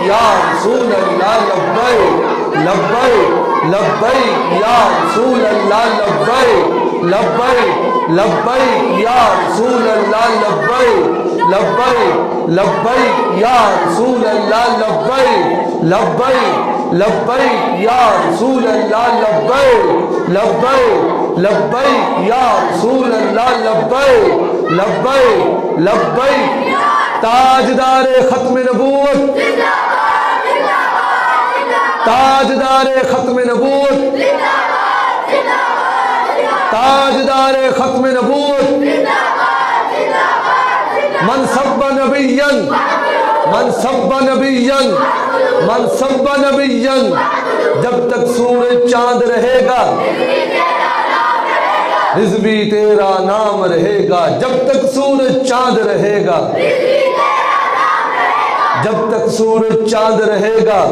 یا رسول اللہ لبیک لبیک لبیک یا رسول اللہ لبیک لبیک لبیک یا رسول اللہ لبیک لبیک لبیک یا رسول اللہ لبیک لبیک لبیک یا رسول اللہ لبیک لبیک لبیک یا رسول اللہ لبیک لبیک لبیک تاجدار ختم نبوت تاجدار ختم نبوت تاجدار ختم نبوت من سب نبیا من سب نبیا من سب نبیا جب تک سورج چاند رہے گا حزبی تیرا نام رہے گا جب تک سورج چاند رہے گا جب تک سورج چاند رہے گا